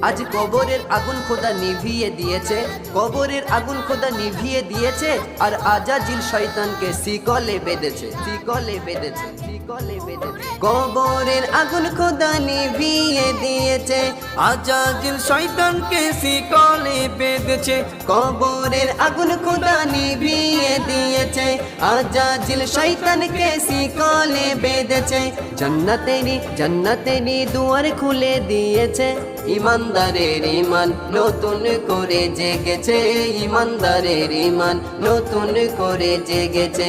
আজ কবরের আগুন খোদা নিভিয়ে দিয়েছে, কবরের আগুন খোদা নিভিয়ে দিয়েছে, আর আজাজিল শয়তানকে শিকলে বেঁধেছে, শিকলে বেঁধেছে, শিকলে বেঁধেছে। কবরের আগুন খোদা নিভিয়ে দিয়েছে, আজাজিল শয়তানকে শিকলে বেঁধেছে। কবরের আগুন খোদা নিভিয়ে দিয়েছে, আজাজিল শয়তানকে শিকলে বেঁধেছে। জান্নাতেরই দুয়ার খুলে দিয়েছে, ইমানদারের ঈমান নতুন করে জেগেছে, ইমানদারের ঈমান নতুন করে জেগেছে।